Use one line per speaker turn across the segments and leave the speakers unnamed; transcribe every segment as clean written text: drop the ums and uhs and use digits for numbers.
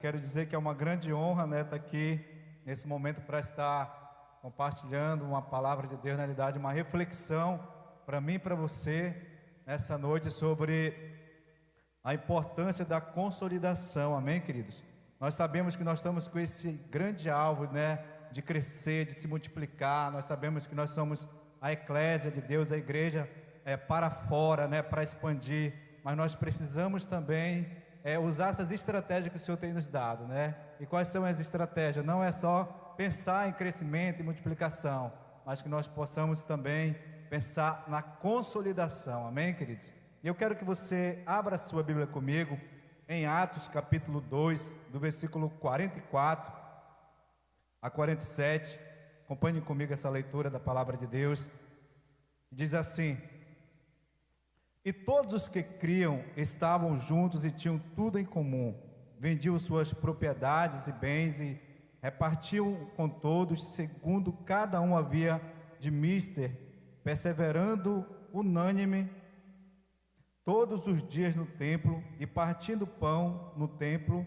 Quero dizer que é uma grande honra, né, estar aqui nesse momento para estar compartilhando uma palavra de Deus, na realidade, uma reflexão para mim e para você nessa noite sobre a importância da consolidação. Amém, queridos? Nós sabemos que nós estamos com esse grande alvo, né, de crescer, de se multiplicar. Nós sabemos que nós somos a eclésia de Deus, a igreja para fora, né, para expandir, mas nós precisamos também usar essas estratégias que o Senhor tem nos dado, né? E quais são as estratégias? Não é só pensar em crescimento e multiplicação, mas que nós possamos também pensar na consolidação. Amém, queridos? E eu quero que você abra a sua Bíblia comigo em Atos capítulo 2, do versículo 44 a 47. Acompanhe comigo essa leitura da palavra de Deus. Diz assim: e todos os que criam estavam juntos e tinham tudo em comum. Vendiam suas propriedades e bens e repartiam com todos, segundo cada um havia de mister, perseverando unânime todos os dias no templo e partindo pão no templo,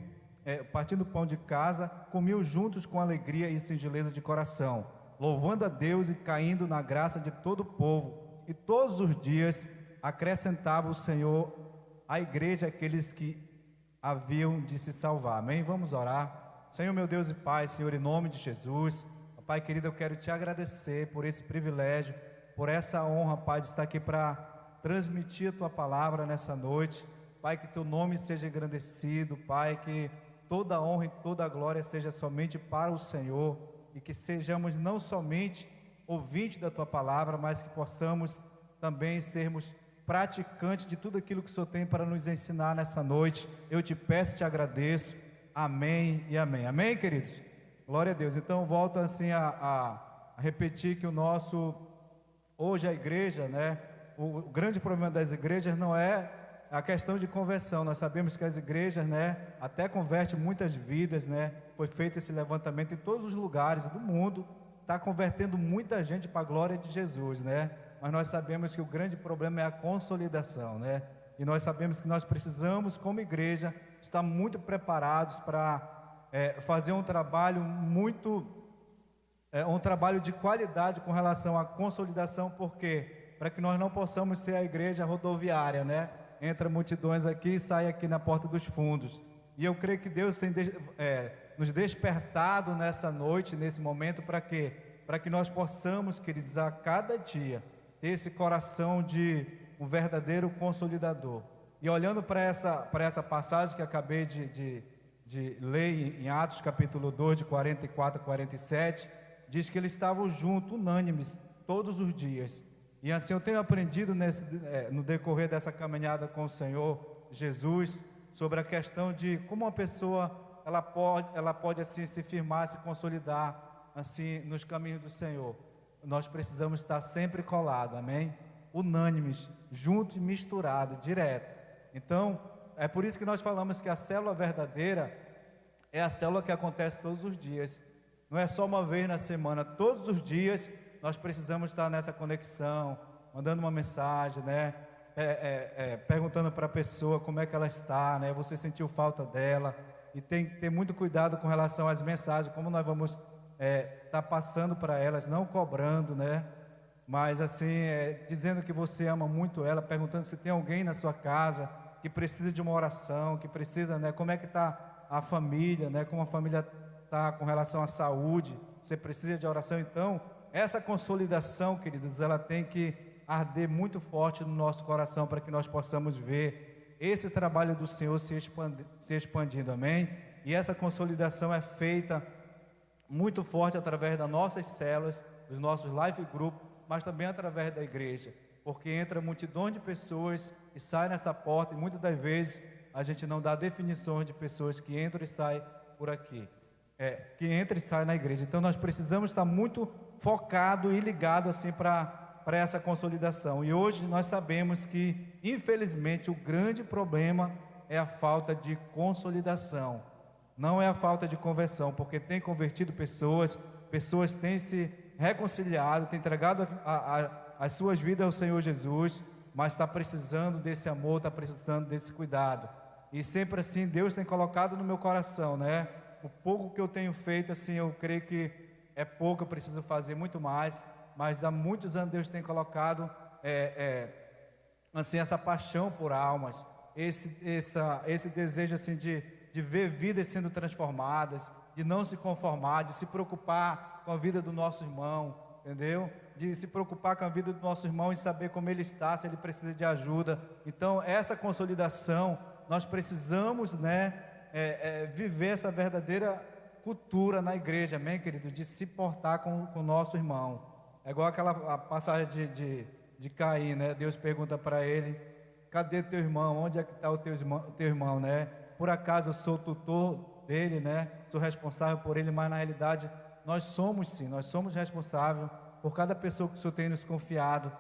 partindo pão de casa, comiam juntos com alegria e singeleza de coração, louvando a Deus e caindo na graça de todo o povo. E todos os dias acrescentava o Senhor à igreja aqueles que haviam de se salvar. Amém? Vamos orar. Senhor, meu Deus e Pai, Senhor, em nome de Jesus, Pai querido, eu quero te agradecer por esse privilégio, por essa honra, Pai, de estar aqui para transmitir a Tua palavra nessa noite. Pai, que Teu nome seja engrandecido, Pai, que toda a honra e toda a glória seja somente para o Senhor, e que sejamos não somente ouvintes da Tua palavra, mas que possamos também sermos praticante de tudo aquilo que o Senhor tem para nos ensinar nessa noite. Eu te peço e te agradeço. Amém e amém. Amém, queridos? Glória a Deus. Então volto assim a repetir que hoje a igreja, né, o grande problema das igrejas não é a questão de conversão. Nós sabemos que as igrejas, né, até convertem muitas vidas, né? Foi feito esse levantamento em todos os lugares do mundo, está convertendo muita gente para a glória de Jesus, né? Mas nós sabemos que o grande problema é a consolidação, né? E nós sabemos que nós precisamos, como igreja, estar muito preparados para fazer um trabalho um trabalho de qualidade com relação à consolidação. Por quê? Para que nós não possamos ser a igreja rodoviária, né? Entra multidões aqui e sai aqui na porta dos fundos. E eu creio que Deus tem nos despertado nessa noite, nesse momento, para quê? Para que nós possamos, queridos, a cada dia esse coração de um verdadeiro consolidador. E olhando para essa passagem que acabei de ler em Atos capítulo 2, de 44 a 47, diz que eles estavam juntos, unânimes, todos os dias. E assim eu tenho aprendido no decorrer dessa caminhada com o Senhor Jesus, sobre a questão de como uma pessoa ela pode assim se firmar, se consolidar assim nos caminhos do Senhor. Nós precisamos estar sempre colados, amém? Unânimes, juntos e misturados, direto. Então, é por isso que nós falamos que a célula verdadeira é a célula que acontece todos os dias. Não é só uma vez na semana, todos os dias nós precisamos estar nessa conexão, mandando uma mensagem, né? Perguntando para a pessoa como é que ela está, né? Você sentiu falta dela, e tem que ter muito cuidado com relação às mensagens, como nós vamos tá passando para elas, não cobrando, né? Mas assim, dizendo que você ama muito ela, perguntando se tem alguém na sua casa que precisa de uma oração, que precisa, né? Como é que está a família, né? Como a família está com relação à saúde, você precisa de oração. Então, essa consolidação, queridos, ela tem que arder muito forte no nosso coração, para que nós possamos ver esse trabalho do Senhor se expandindo, amém? E essa consolidação é feita muito forte através das nossas células, dos nossos live group, mas também através da igreja, porque entra multidões de pessoas e sai nessa porta, e muitas das vezes a gente não dá definições de pessoas que entram e saem por aqui, que entra e sai na igreja. Então nós precisamos estar muito focado e ligado assim para essa consolidação. E hoje nós sabemos que, infelizmente, o grande problema é a falta de consolidação. Não é a falta de conversão, porque tem convertido pessoas têm se reconciliado, têm entregado as suas vidas ao Senhor Jesus, mas está precisando desse amor, está precisando desse cuidado. e sempre assim Deus tem colocado no meu coração, né? O pouco que eu tenho feito, assim, eu creio que é pouco, eu preciso fazer muito mais, mas há muitos anos Deus tem colocado assim, essa paixão por almas, esse desejo assim de ver vidas sendo transformadas, de não se conformar, de se preocupar com a vida do nosso irmão, entendeu? De se preocupar com a vida do nosso irmão e saber como ele está, se ele precisa de ajuda. Então, essa consolidação, nós precisamos, né, viver essa verdadeira cultura na igreja, amém, querido? De se portar com o nosso irmão. É igual aquela a passagem de Caim, né? Deus pergunta para ele: cadê teu irmão? Onde é que está o teu irmão, né? Por acaso eu sou tutor dele, né? Sou responsável por ele, mas na realidade nós somos sim, nós somos responsáveis por cada pessoa que o Senhor tem nos confiado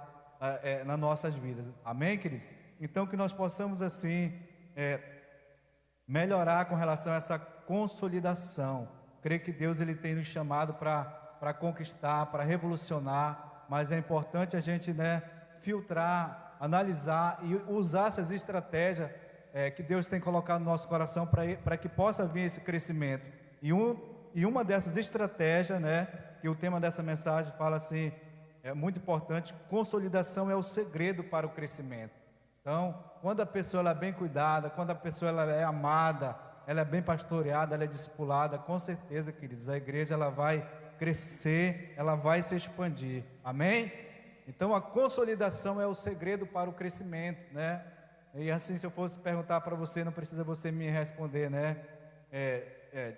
nas nossas vidas. Amém, queridos? Então que nós possamos assim melhorar com relação a essa consolidação. Creio que Deus ele tem nos chamado para conquistar, para revolucionar, mas é importante a gente, né, filtrar, analisar e usar essas estratégias que Deus tem colocado no nosso coração para que possa vir esse crescimento. E uma dessas estratégias, né, que o tema dessa mensagem fala assim, é muito importante: consolidação é o segredo para o crescimento. Então, quando a pessoa ela é bem cuidada, quando a pessoa ela é amada, ela é bem pastoreada, ela é discipulada, com certeza, queridos, a igreja ela vai crescer, ela vai se expandir. Amém? Então, a consolidação é o segredo para o crescimento, né? E assim, se eu fosse perguntar para você, não precisa você me responder, né?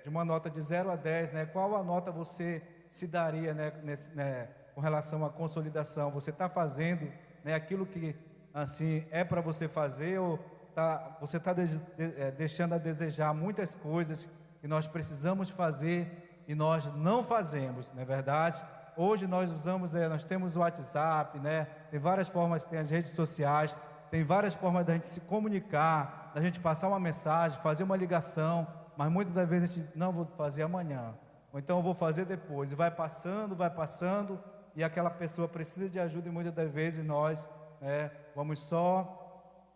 De uma nota de 0 a 10, né? Qual a nota você se daria, né, com relação à consolidação? Você está fazendo, né, aquilo que assim é para você fazer, ou você está deixando a desejar muitas coisas que nós precisamos fazer e nós não fazemos, não é verdade? Hoje nós nós temos o WhatsApp, né? Tem várias formas, tem as redes sociais, tem várias formas da gente se comunicar, da gente passar uma mensagem, fazer uma ligação, mas muitas das vezes a gente não vou fazer amanhã, ou então eu vou fazer depois, e vai passando, e aquela pessoa precisa de ajuda e muitas das vezes nós vamos só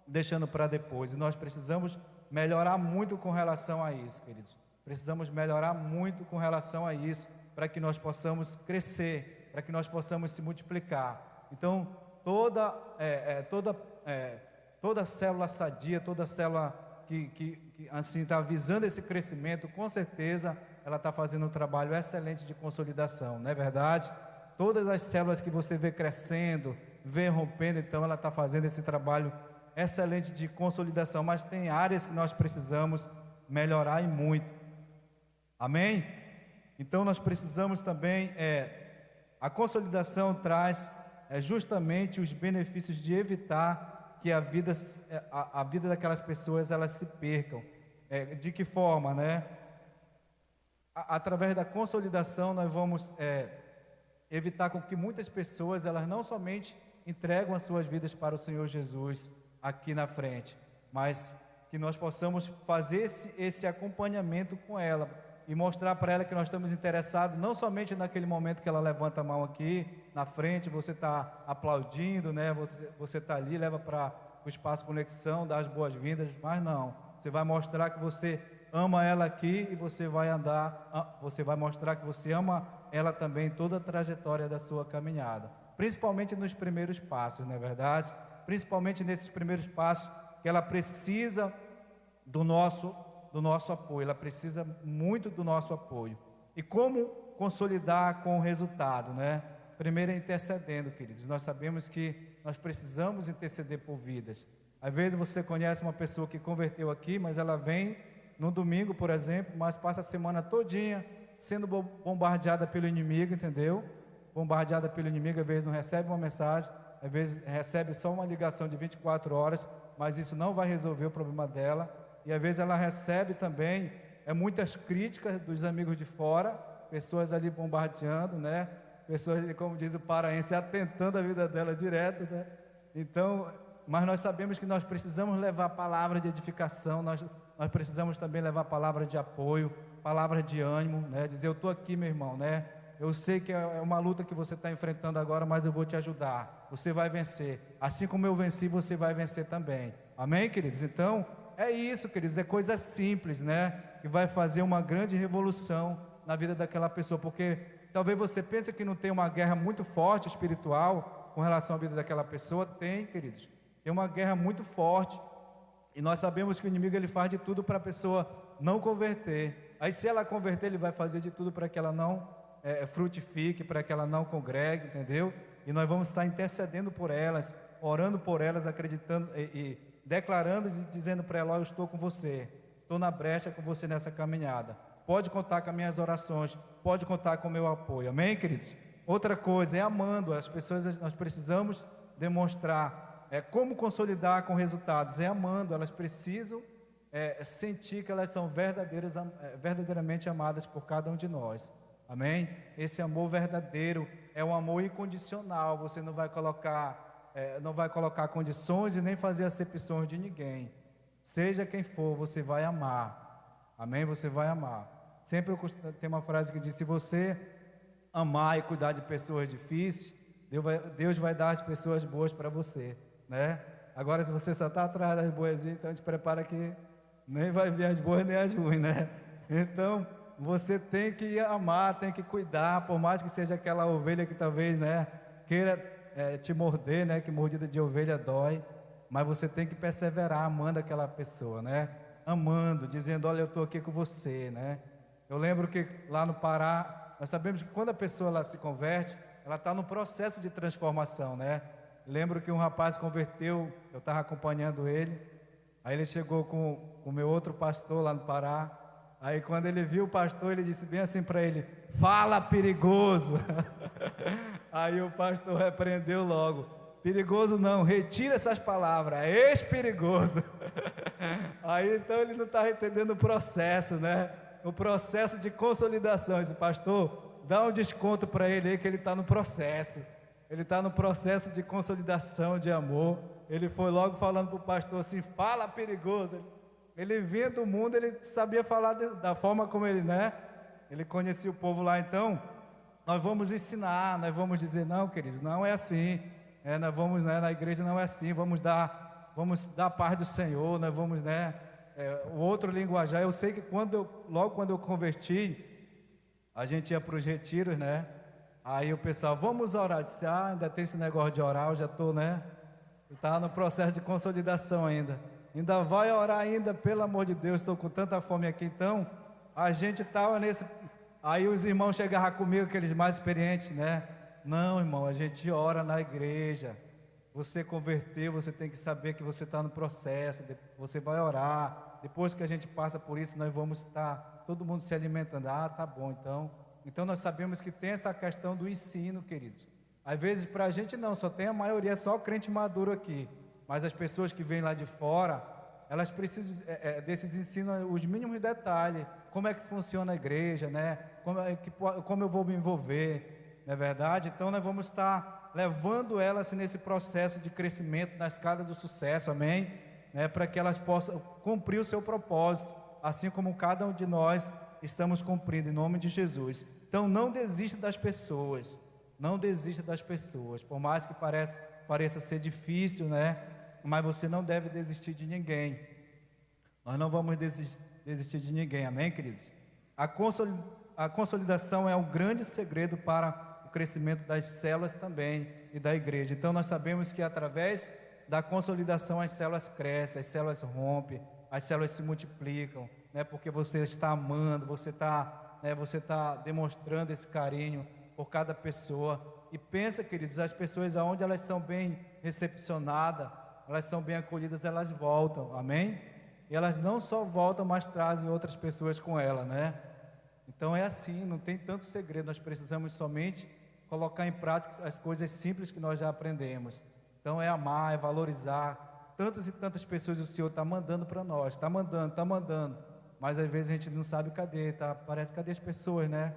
deixando para depois. E nós precisamos melhorar muito com relação a isso, queridos. Precisamos melhorar muito com relação a isso, para que nós possamos crescer, para que nós possamos se multiplicar. Então, toda célula sadia, toda célula que assim está visando esse crescimento, com certeza ela está fazendo um trabalho excelente de consolidação, não é verdade? Todas as células que você vê crescendo, vê rompendo, então ela está fazendo esse trabalho excelente de consolidação, mas tem áreas que nós precisamos melhorar e muito. Amém? Então nós precisamos também, a consolidação traz justamente os benefícios de evitar que a vida daquelas pessoas elas se percam. De que forma, né? Através da consolidação nós vamos evitar com que muitas pessoas elas não somente entregam as suas vidas para o Senhor Jesus aqui na frente, mas que nós possamos fazer esse acompanhamento com ela e mostrar para ela que nós estamos interessados, não somente naquele momento que ela levanta a mão aqui na frente, você está aplaudindo, né? Você está ali, leva para o espaço conexão, dá as boas-vindas, mas não, você vai mostrar que você ama ela aqui e você vai mostrar que você ama ela também em toda a trajetória da sua caminhada, principalmente nos primeiros passos, não é verdade? Principalmente nesses primeiros passos que ela precisa do nosso apoio, ela precisa muito do nosso apoio. E como consolidar com o resultado, né? Primeiro é intercedendo, queridos. Nós sabemos que nós precisamos interceder por vidas. Às vezes você conhece uma pessoa que converteu aqui, mas ela vem no domingo, por exemplo, mas passa a semana todinha sendo bombardeada pelo inimigo, entendeu? Bombardeada pelo inimigo, às vezes não recebe uma mensagem, às vezes recebe só uma ligação de 24 horas, mas isso não vai resolver o problema dela. E às vezes ela recebe também muitas críticas dos amigos de fora, pessoas ali bombardeando, né? Pessoas, como diz o paraense, atentando a vida dela direto, né? Então, mas nós sabemos que nós precisamos levar palavras de edificação, nós precisamos também levar palavras de apoio, palavras de ânimo, né? Dizer, eu estou aqui, meu irmão, né? Eu sei que é uma luta que você está enfrentando agora, mas eu vou te ajudar, você vai vencer, assim como eu venci, você vai vencer também, amém, queridos? Então, é isso, queridos, é coisa simples, né? Que vai fazer uma grande revolução na vida daquela pessoa, porque talvez você pense que não tem uma guerra muito forte espiritual com relação à vida daquela pessoa. Tem, queridos, tem uma guerra muito forte, e nós sabemos que o inimigo ele faz de tudo para a pessoa não converter. Aí se ela converter, ele vai fazer de tudo para que ela não frutifique, para que ela não congregue, entendeu? E nós vamos estar intercedendo por elas, orando por elas, acreditando e declarando, dizendo para ela: eu estou com você, estou na brecha com você nessa caminhada, pode contar com as minhas orações, pode contar com o meu apoio, amém, queridos? Outra coisa é amando as pessoas. Nós precisamos demonstrar como consolidar com resultados, amando. Elas precisam sentir que elas são verdadeiramente amadas por cada um de nós, amém? Esse amor verdadeiro é um amor incondicional. Você não vai colocar condições e nem fazer acepções de ninguém. Seja quem for, você vai amar, amém? Você vai amar. Sempre tem uma frase que diz: se você amar e cuidar de pessoas difíceis, Deus vai dar as pessoas boas para você, né? Agora, se você só está atrás das boas, então te prepara que nem vai vir as boas nem as ruins, né? Então, você tem que amar, tem que cuidar, por mais que seja aquela ovelha que talvez, né, queira te morder, né? Que mordida de ovelha dói, mas você tem que perseverar amando aquela pessoa, né? Amando, dizendo: olha, eu estou aqui com você, né? Eu lembro que lá no Pará, nós sabemos que quando a pessoa ela se converte, ela está no processo de transformação, né? Lembro que um rapaz converteu, eu estava acompanhando ele, aí ele chegou com o meu outro pastor lá no Pará. Aí quando ele viu o pastor, ele disse bem assim para ele: fala, perigoso. Aí o pastor repreendeu logo: perigoso não, retira essas palavras, é ex-perigoso. Aí então ele não estava entendendo o processo, né? O processo de consolidação. Esse pastor, dá um desconto para ele aí, que ele está no processo. Ele está no processo de consolidação de amor. Ele foi logo falando para o pastor assim: fala, perigoso. Ele vinha do mundo, ele sabia falar da forma como ele, né? Ele conhecia o povo lá. Então, nós vamos ensinar, nós vamos dizer: não, queridos, não é assim. Nós vamos, né, na igreja não é assim. Vamos dar a paz do Senhor, nós vamos, né? O outro linguajar. Eu sei que logo quando eu converti, a gente ia para os retiros, né? Aí o pessoal: vamos orar. Eu disse: ainda tem esse negócio de orar, eu já estou, né? Está no processo de consolidação ainda vai orar ainda, pelo amor de Deus, estou com tanta fome aqui. Então, a gente estava nesse, aí os irmãos chegavam comigo, aqueles mais experientes, né? Não, irmão, a gente ora na igreja, você converteu, você tem que saber que você está no processo, você vai orar, depois que a gente passa por isso, nós vamos estar, todo mundo se alimentando. Tá bom, então nós sabemos que tem essa questão do ensino, queridos. Às vezes para a gente não, só tem a maioria, só crente maduro aqui. Mas as pessoas que vêm lá de fora, elas precisam desses ensinos, os mínimos detalhes, como é que funciona a igreja, né? Como eu vou me envolver, não é verdade? Então nós vamos estar levando elas nesse processo de crescimento na escada do sucesso, amém? Para que elas possam cumprir o seu propósito, assim como cada um de nós estamos cumprindo, em nome de Jesus. Então não desista das pessoas, não desista das pessoas, por mais que pareça ser difícil, né? Mas você não deve desistir de ninguém. Nós não vamos desistir de ninguém, amém, queridos? A consolidação é um grande segredo para o crescimento das células também e da igreja. Então nós sabemos que através da consolidação as células crescem, as células rompem, as células se multiplicam, né? Porque você está amando, você está demonstrando esse carinho por cada pessoa. E pensa, queridos, as pessoas aonde elas são bem recepcionadas, elas são bem acolhidas, elas voltam, amém? E elas não só voltam, mas trazem outras pessoas com ela, né? Então é assim, não tem tanto segredo. Nós precisamos somente colocar em prática as coisas simples que nós já aprendemos. Então é amar, é valorizar. Tantas e tantas pessoas o Senhor está mandando para nós, está mandando. Mas às vezes a gente não sabe cadê, parece cadê as pessoas, né?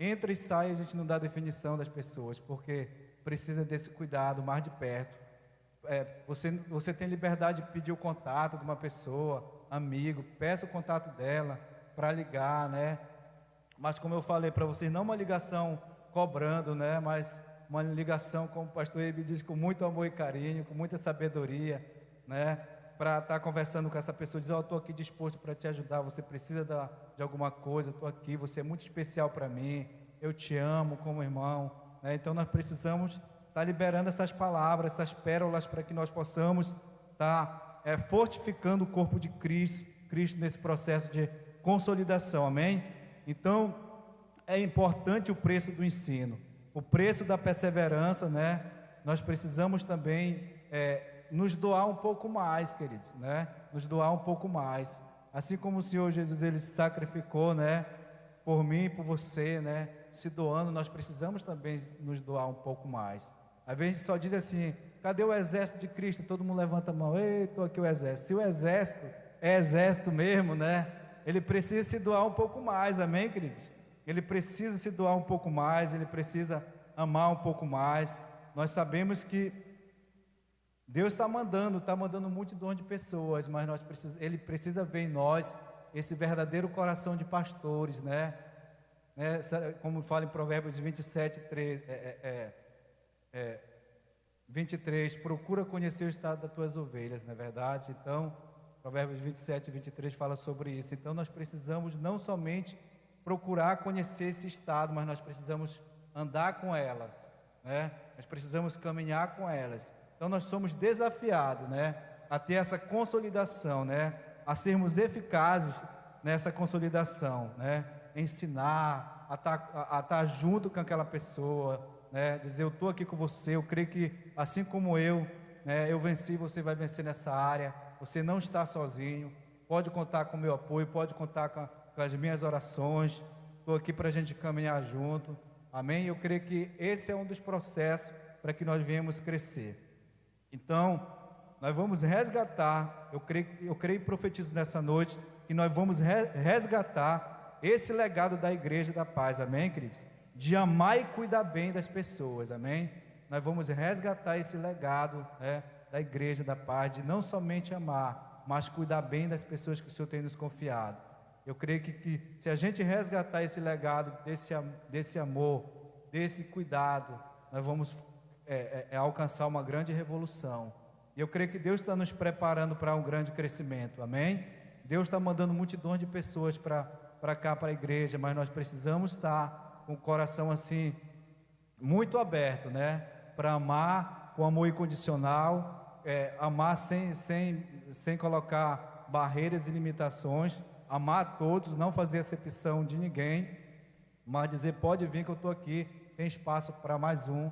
Entra e sai, a gente não dá definição das pessoas, porque precisa desse cuidado mais de perto. Você tem liberdade de pedir o contato de uma pessoa, amigo, peça o contato dela para ligar, né? Mas como eu falei para vocês, não uma ligação cobrando, né? Mas uma ligação, como o pastor Ebe diz, com muito amor e carinho, com muita sabedoria, né? para estar conversando com essa pessoa, dizer, eu estou aqui disposto para te ajudar, você precisa de alguma coisa, eu estou aqui, você é muito especial para mim, eu te amo como irmão, né? Então nós precisamos estar liberando essas palavras, essas pérolas, para que nós possamos estar fortificando o corpo de Cristo nesse processo de consolidação, amém? Então é importante o preço do ensino, o preço da perseverança, né? Nós precisamos também nos doar um pouco mais, queridos, né? Nos doar um pouco mais, assim como o Senhor Jesus, Ele se sacrificou, né? Por mim e por você, né? Se doando, nós precisamos também nos doar um pouco mais. Às vezes só diz assim, cadê o exército de Cristo? Todo mundo levanta a mão, ei, estou aqui o exército. Se o exército é exército mesmo, né? Ele precisa se doar um pouco mais, amém, queridos? Ele precisa se doar um pouco mais, ele precisa amar um pouco mais. Nós sabemos que Deus está mandando multidões de pessoas, mas Ele precisa ver em nós esse verdadeiro coração de pastores, né? Como fala em Provérbios 27, 23, procura conhecer o estado das tuas ovelhas, não é verdade? Então, Provérbios 27 e 23 fala sobre isso. Então, nós precisamos não somente procurar conhecer esse estado, mas nós precisamos andar com elas, né? Nós precisamos caminhar com elas. Então nós somos desafiados, né, a ter essa consolidação, né, a sermos eficazes nessa consolidação, né, ensinar, a estar junto com aquela pessoa, né, dizer, eu estou aqui com você, eu creio que assim como eu, né, eu venci, você vai vencer nessa área, você não está sozinho, pode contar com o meu apoio, pode contar com as minhas orações, estou aqui para a gente caminhar junto, amém? Eu creio que esse é um dos processos para que nós venhamos crescer. Então, nós vamos resgatar, eu creio e profetizo nessa noite, que nós vamos resgatar esse legado da Igreja da Paz, amém, queridos? De amar e cuidar bem das pessoas, amém? Nós vamos resgatar esse legado, né, da Igreja da Paz, de não somente amar, mas cuidar bem das pessoas que o Senhor tem nos confiado. Eu creio que se a gente resgatar esse legado, desse amor, desse cuidado, nós vamos alcançar uma grande revolução. E eu creio que Deus está nos preparando para um grande crescimento, amém? Deus está mandando multidões de pessoas para cá, para a igreja, mas nós precisamos estar com o coração assim, muito aberto, né? Para amar com amor incondicional, amar sem colocar barreiras e limitações, amar a todos, não fazer acepção de ninguém, mas dizer, pode vir que eu estou aqui, tem espaço para mais um,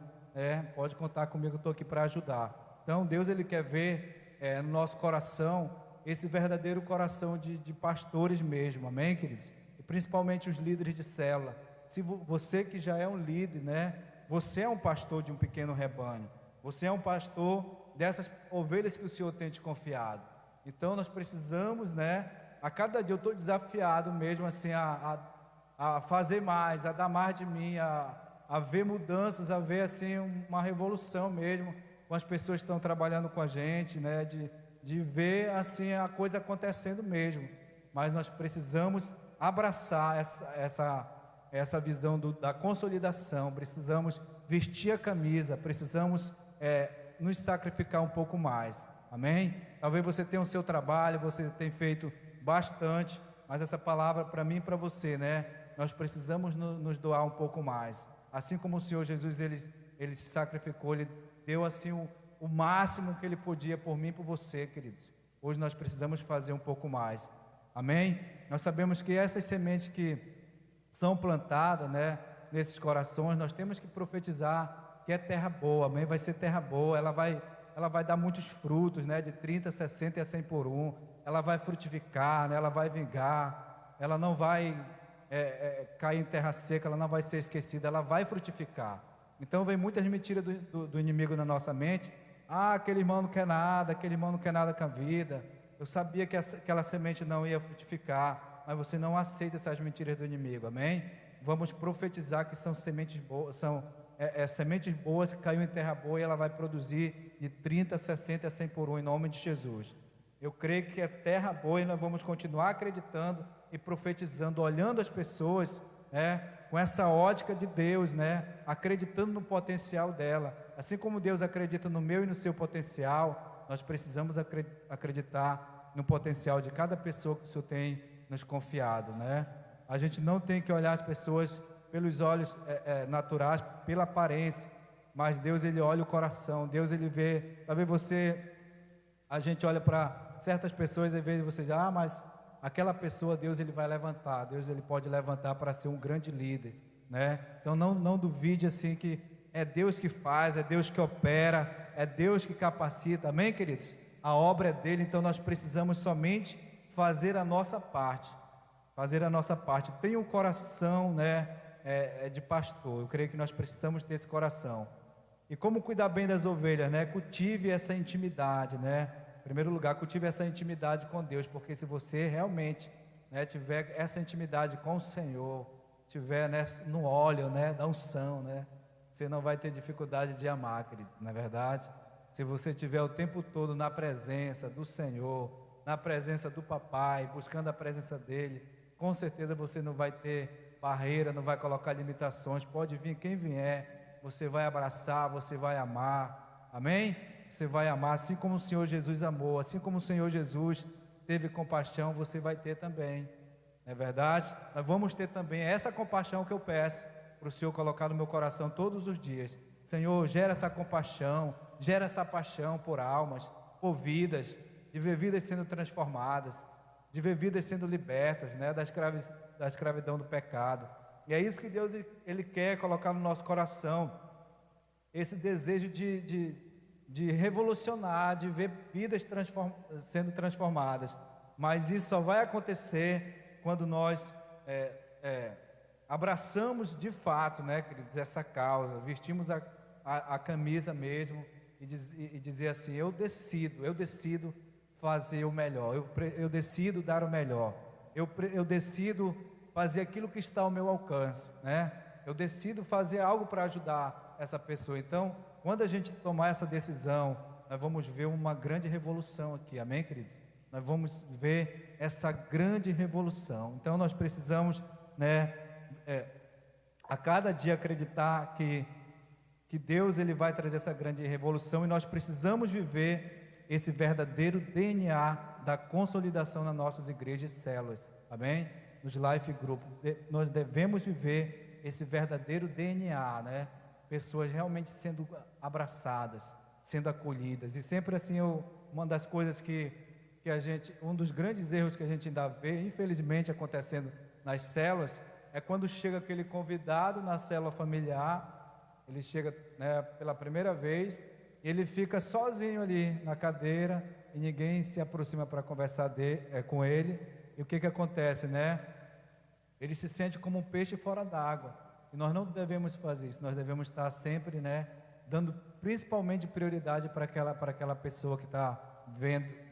pode contar comigo, eu estou aqui para ajudar. Então Deus, Ele quer ver no nosso coração, esse verdadeiro coração de pastores mesmo, amém, queridos? E principalmente os líderes de célula. Se você que já é um líder, né? Você é um pastor de um pequeno rebanho, você é um pastor dessas ovelhas que o Senhor tem te confiado. Então nós precisamos, né? A cada dia eu estou desafiado mesmo assim a fazer mais, a dar mais de mim, a ver mudanças, a ver assim uma revolução mesmo com as pessoas que estão trabalhando com a gente, né? De ver assim a coisa acontecendo mesmo. Mas nós precisamos abraçar essa visão da consolidação, precisamos vestir a camisa, precisamos nos sacrificar um pouco mais, amém? Talvez você tenha o seu trabalho, você tem feito bastante, mas essa palavra para mim e para você, né? Nós precisamos nos doar um pouco mais, assim como o Senhor Jesus, ele se sacrificou, ele deu assim o máximo que ele podia por mim e por você, queridos. Hoje nós precisamos fazer um pouco mais, amém? Nós sabemos que essas sementes que são plantadas, né, nesses corações, nós temos que profetizar que é terra boa, amém? Vai ser terra boa, ela vai dar muitos frutos, né, de 30, 60 e a 100 por um, ela vai frutificar, né, ela vai vingar, ela não vai cair em terra seca, ela não vai ser esquecida, ela vai frutificar. Então vem muitas mentiras do inimigo na nossa mente. Aquele irmão não quer nada, aquele irmão não quer nada com a vida, eu sabia que aquela semente não ia frutificar, mas você não aceita essas mentiras do inimigo, amém? Vamos profetizar que são sementes boas, sementes boas que caiu em terra boa e ela vai produzir de 30, 60 a 100 por um, em nome de Jesus. Eu creio que é terra boa e nós vamos continuar acreditando e profetizando, olhando as pessoas, com essa ótica de Deus, né? Acreditando no potencial dela, assim como Deus acredita no meu e no seu potencial, nós precisamos acreditar no potencial de cada pessoa que o Senhor tem nos confiado, né? A gente não tem que olhar as pessoas pelos olhos naturais, pela aparência, mas Deus, Ele olha o coração. Deus, Ele vê, talvez a gente olha para certas pessoas e vê você já, mas aquela pessoa, Deus, Ele vai levantar, Deus, Ele pode levantar para ser um grande líder, né? Então não duvide assim que é Deus que faz, é Deus que opera, é Deus que capacita, amém, queridos? A obra é dele, então nós precisamos somente fazer a nossa parte, Tenha um coração, né, de pastor. Eu creio que nós precisamos ter esse coração. E como cuidar bem das ovelhas, né? Cultive essa intimidade, né? Em primeiro lugar, cultive essa intimidade com Deus, porque se você realmente, né, tiver essa intimidade com o Senhor, tiver, né, no óleo, né, da unção, né, você não vai ter dificuldade de amar, querido, não é verdade? Se você estiver o tempo todo na presença do Senhor, na presença do Papai, buscando a presença dEle, com certeza você não vai ter barreira, não vai colocar limitações. Pode vir quem vier, você vai abraçar, você vai amar, amém? Você vai amar, assim como o Senhor Jesus amou, assim como o Senhor Jesus teve compaixão, você vai ter também, não é verdade? Nós vamos ter também essa compaixão que eu peço para o Senhor colocar no meu coração todos os dias. Senhor, gera essa compaixão, gera essa paixão por almas, por vidas, de ver vidas sendo transformadas, de ver vidas sendo libertas, né, da escravidão do pecado. E é isso que Deus, Ele quer colocar no nosso coração, esse desejo de revolucionar, de ver vidas sendo transformadas. Mas isso só vai acontecer quando nós abraçamos de fato, né, queridos, essa causa, vestimos a camisa mesmo e dizer assim: eu decido fazer o melhor, eu decido dar o melhor, eu decido fazer aquilo que está ao meu alcance, né? Eu decido fazer algo para ajudar essa pessoa. Então, quando a gente tomar essa decisão, nós vamos ver uma grande revolução aqui, amém, queridos? Nós vamos ver essa grande revolução. Então, nós precisamos, né, a cada dia acreditar que Deus, Ele vai trazer essa grande revolução, e nós precisamos viver esse verdadeiro DNA da consolidação nas nossas igrejas e células, amém? Nos Life Group, nós devemos viver esse verdadeiro DNA, né? Pessoas realmente sendo abraçadas, sendo acolhidas. E sempre assim, uma das coisas que um dos grandes erros que a gente ainda vê, infelizmente, acontecendo nas células, é quando chega aquele convidado na célula familiar, ele chega, né, pela primeira vez, ele fica sozinho ali na cadeira e ninguém se aproxima para conversar com ele. E o que acontece, né? Ele se sente como um peixe fora d'água. E nós não devemos fazer isso. Nós devemos estar sempre, né, dando principalmente prioridade para aquela pessoa que está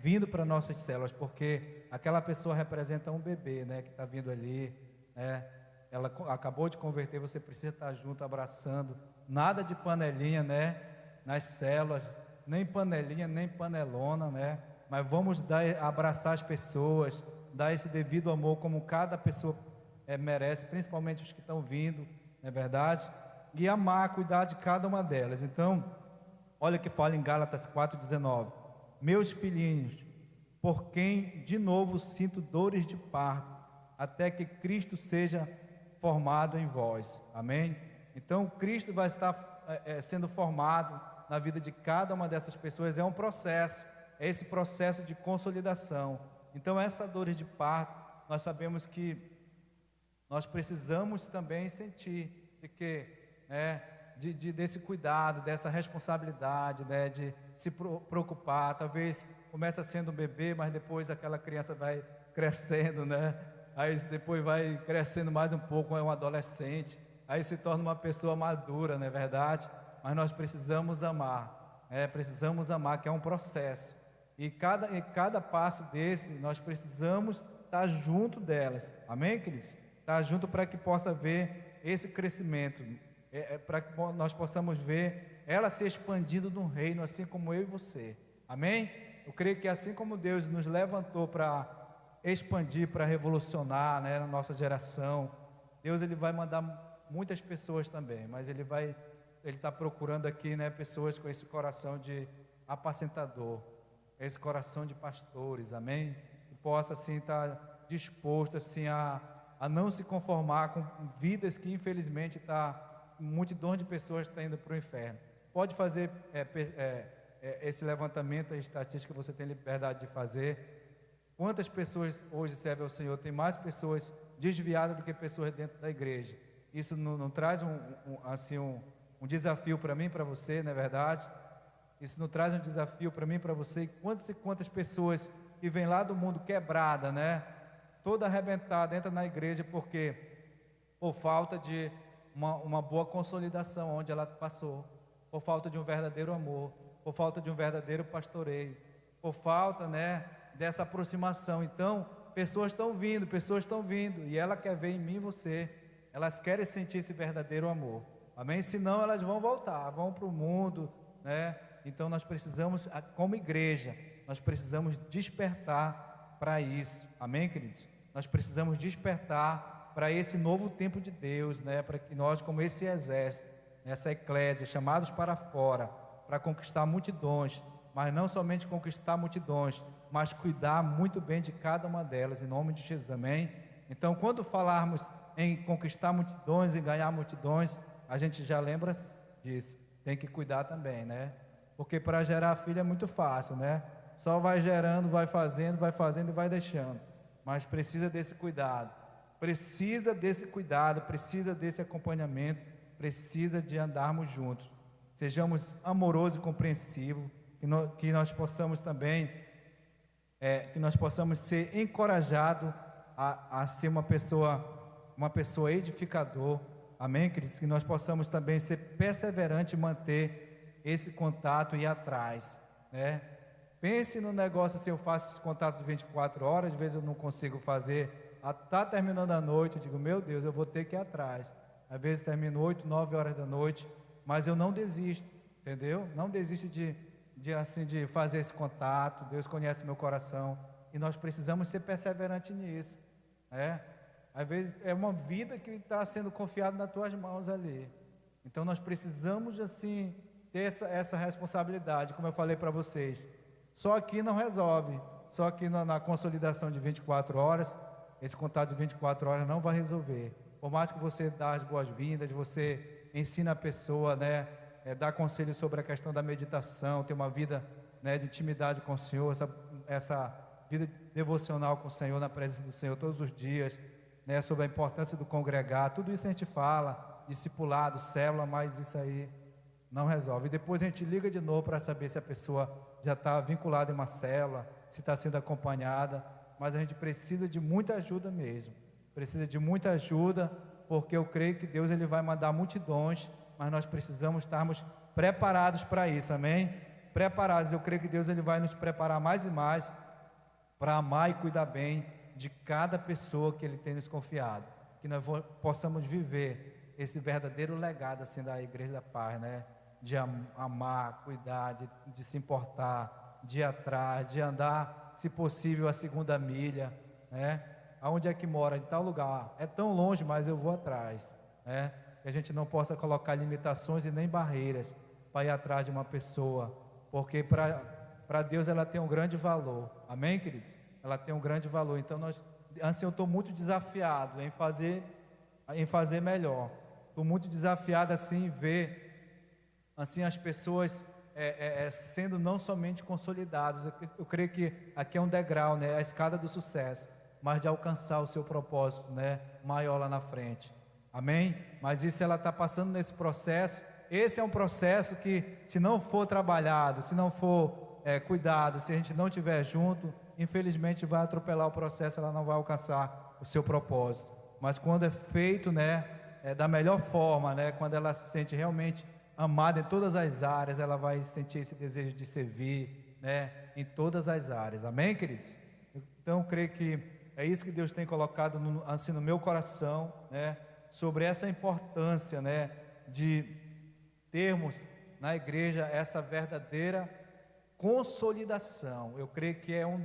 vindo para nossas células, porque aquela pessoa representa um bebê, né, que está vindo ali, né? Ela acabou de converter, você precisa estar junto, abraçando. Nada de panelinha, né? Nas células, nem panelinha, nem panelona, né? Mas vamos abraçar as pessoas, dar esse devido amor como cada pessoa merece, principalmente os que estão vindo, não é verdade? E amar, cuidar de cada uma delas. Então, olha o que fala em Gálatas 4,19: meus filhinhos, por quem de novo sinto dores de parto, até que Cristo seja formado em vós, amém? Então, Cristo vai estar sendo formado na vida de cada uma dessas pessoas. É um processo, é esse processo de consolidação. Então, essa dor de parto, nós sabemos que nós precisamos também sentir desse cuidado, dessa responsabilidade, né, de se preocupar. Talvez começa sendo um bebê, mas depois aquela criança vai crescendo, né? Aí depois vai crescendo mais um pouco, é um adolescente, aí se torna uma pessoa madura, não é verdade? Mas nós precisamos amar, que é um processo, e cada passo desse, nós precisamos estar junto delas, amém, queridos? Estar junto para que possa ver esse crescimento, para que nós possamos ver ela se expandindo no reino, assim como eu e você, amém? Eu creio que assim como Deus nos levantou para expandir, para revolucionar, né, na nossa geração, Deus, Ele vai mandar muitas pessoas também, mas Ele está procurando aqui, né, pessoas com esse coração de apacentador, esse coração de pastores, amém? Que possa assim estar disposto assim a não se conformar com vidas que infelizmente multidões de pessoas estão indo para o inferno. Pode fazer esse levantamento, a estatística você tem liberdade de fazer. Quantas pessoas hoje servem ao Senhor? Tem mais pessoas desviadas do que pessoas dentro da igreja. Isso não traz um desafio para mim e para você, não é verdade? Isso não traz um desafio para mim e para você. E quantas pessoas que vêm lá do mundo quebrada, né? Toda arrebentada, entra na igreja porque por falta de uma boa consolidação onde ela passou, por falta de um verdadeiro amor, por falta de um verdadeiro pastoreio, por falta, né, dessa aproximação. Então, pessoas estão vindo, e ela quer ver em mim e você, elas querem sentir esse verdadeiro amor, amém? Senão elas vão voltar, vão para o mundo, né? Então nós precisamos, como igreja, nós precisamos despertar para isso, amém, queridos? Nós precisamos despertar para esse novo tempo de Deus, né? Para que nós, como esse exército, essa eclésia, chamados para fora, para conquistar multidões, mas não somente conquistar multidões, mas cuidar muito bem de cada uma delas, em nome de Jesus, amém? Então, quando falarmos em conquistar multidões e ganhar multidões, a gente já lembra disso, tem que cuidar também, né? Porque para gerar filho é muito fácil, né? Só vai gerando, vai fazendo e vai deixando, mas precisa desse cuidado, precisa desse acompanhamento, precisa de andarmos juntos. Sejamos amorosos e compreensivos, que nós possamos também, que nós possamos ser encorajados a ser uma pessoa edificador, amém, queridos? Que nós possamos também ser perseverantes e manter esse contato e ir atrás, né? Pense no negócio, se eu faço esse contato de 24 horas, às vezes eu não consigo fazer, está terminando a noite, eu digo, meu Deus, eu vou ter que ir atrás. Às vezes termino 8, 9 horas da noite, mas eu não desisto, entendeu? Não desisto de fazer esse contato. Deus conhece meu coração e nós precisamos ser perseverantes nisso, né? Às vezes é uma vida que está sendo confiada nas tuas mãos ali, então nós precisamos assim ter essa responsabilidade, como eu falei para vocês. Só aqui não resolve, só aqui na consolidação de 24 horas, esse contato de 24 horas não vai resolver. Por mais que você dá as boas-vindas, você ensina a pessoa, né, dá conselho sobre a questão da meditação, ter uma vida, né, de intimidade com o Senhor, essa vida devocional com o Senhor, na presença do Senhor todos os dias, né, sobre a importância do congregar, tudo isso a gente fala, discipulado, célula, mas isso aí não resolve. E depois a gente liga de novo para saber se a pessoa já está vinculada em uma célula, se está sendo acompanhada, mas a gente precisa de muita ajuda mesmo. Precisa de muita ajuda, porque eu creio que Deus ele vai mandar multidões, mas nós precisamos estarmos preparados para isso, amém? Preparados, eu creio que Deus ele vai nos preparar mais e mais para amar e cuidar bem de cada pessoa que Ele tem nos confiado, que nós possamos viver esse verdadeiro legado assim da Igreja da Paz, né? De amar, cuidar, de se importar, de ir atrás, de andar, se possível, a segunda milha, né? Aonde é que mora? Em tal lugar. É tão longe, mas eu vou atrás, né? Que a gente não possa colocar limitações e nem barreiras para ir atrás de uma pessoa, porque para Deus ela tem um grande valor, amém, queridos? Ela tem um grande valor. Então assim, eu estou muito desafiado em fazer melhor. Estou muito desafiado assim em ver assim as pessoas sendo não somente consolidadas. Eu creio que aqui é um degrau, né? A escada do sucesso, mas de alcançar o seu propósito, né, maior lá na frente, amém? Mas isso ela está passando nesse processo. Esse é um processo que, se não for trabalhado, se não for cuidado, se a gente não estiver junto, infelizmente vai atropelar o processo, ela não vai alcançar o seu propósito. Mas quando é feito, né, da melhor forma, né, quando ela se sente realmente amada em todas as áreas, ela vai sentir esse desejo de servir, né, em todas as áreas, amém, queridos? Então eu creio que é isso que Deus tem colocado assim no meu coração, né, sobre essa importância, né, de termos na igreja essa verdadeira consolidação. Eu creio que é um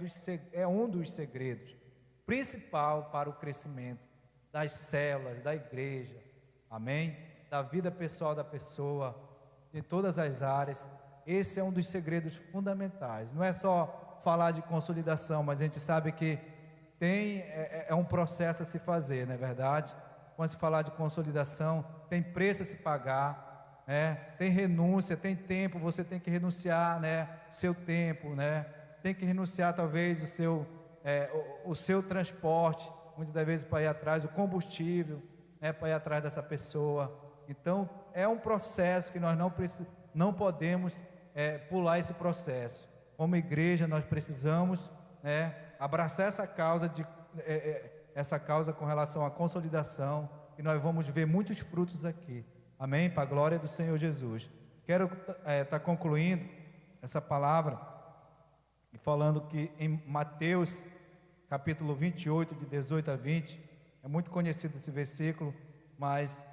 dos segredos principal para o crescimento das células, da igreja, amém? Da vida pessoal da pessoa, em todas as áreas. Esse é um dos segredos fundamentais. Não é só falar de consolidação, mas a gente sabe que é um processo a se fazer, não é verdade? Quando se falar de consolidação, tem preço a se pagar, né? Tem renúncia, tem tempo, você tem que renunciar, né? Seu tempo, né? Tem que renunciar talvez o seu transporte, muitas das vezes para ir atrás, o combustível, né? Para ir atrás dessa pessoa. Então, é um processo que nós não podemos pular esse processo. Como igreja, nós precisamos, né, abraçar essa causa com relação à consolidação, e nós vamos ver muitos frutos aqui. Amém? Para a glória do Senhor Jesus. Quero estar concluindo essa palavra e falando que em Mateus capítulo 28, de 18 a 20, é muito conhecido esse versículo, mas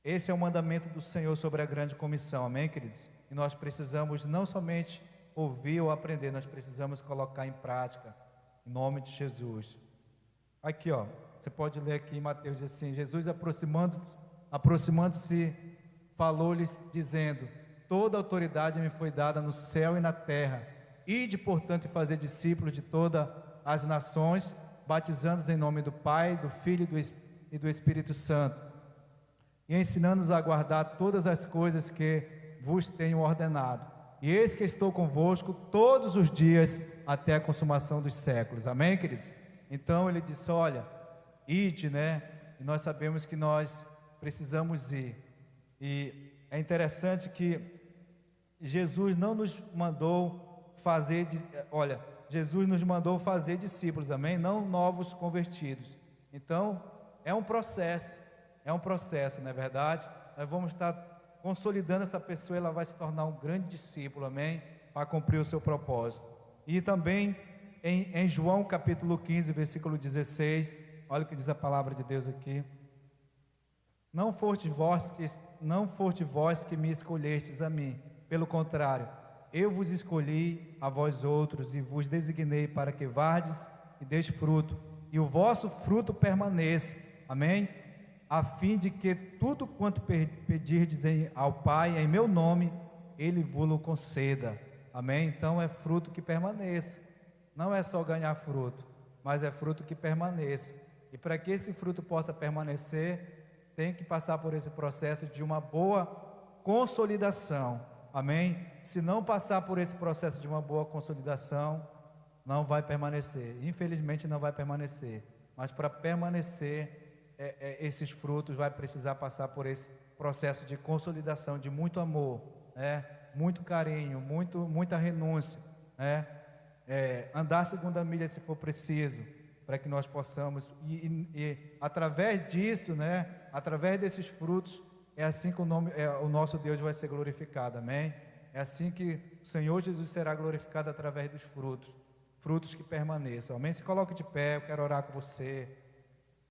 esse é o mandamento do Senhor sobre a grande comissão, amém, queridos? E nós precisamos não somente ouvir ou aprender, nós precisamos colocar em prática, em nome de Jesus. Aqui, ó, você pode ler aqui em Mateus, diz assim: Jesus aproximando-se, falou-lhes dizendo: toda autoridade me foi dada no céu e na terra. Ide, portanto, e fazer discípulos de todas as nações, batizando-os em nome do Pai, do Filho e do Espírito Santo, e ensinando-os a guardar todas as coisas que vos tenho ordenado. E eis que estou convosco todos os dias até a consumação dos séculos. Amém, queridos? Então ele disse: olha, ide, né? E nós sabemos que nós precisamos ir. E é interessante que Jesus não nos mandou fazer, Jesus nos mandou fazer discípulos, amém? Não novos convertidos. Então, é um processo, não é verdade? Nós vamos estar consolidando essa pessoa, ela vai se tornar um grande discípulo, amém? Para cumprir o seu propósito. E também em João capítulo 15, versículo 16, olha o que diz a palavra de Deus aqui: não foste vós que me escolhestes a mim, pelo contrário, eu vos escolhi a vós outros e vos designei para que vardes e deis fruto, e o vosso fruto permaneça, amém? A fim de que tudo quanto pedirdes ao Pai em meu nome, Ele vos conceda, amém? Então é fruto que permaneça, não é só ganhar fruto, mas é fruto que permaneça. E para que esse fruto possa permanecer, tem que passar por esse processo de uma boa consolidação, amém? Se não passar por esse processo de uma boa consolidação, não vai permanecer, infelizmente não vai permanecer. Mas para permanecer, esses frutos vai precisar passar por esse processo de consolidação, de muito amor, né? Muito carinho, muita renúncia, né? Andar a segunda milha se for preciso, para que nós possamos, e através disso, né? Através desses frutos, é assim que o nosso Deus vai ser glorificado, amém? É assim que o Senhor Jesus será glorificado, através dos frutos que permaneçam, amém? Se coloque de pé, eu quero orar com você.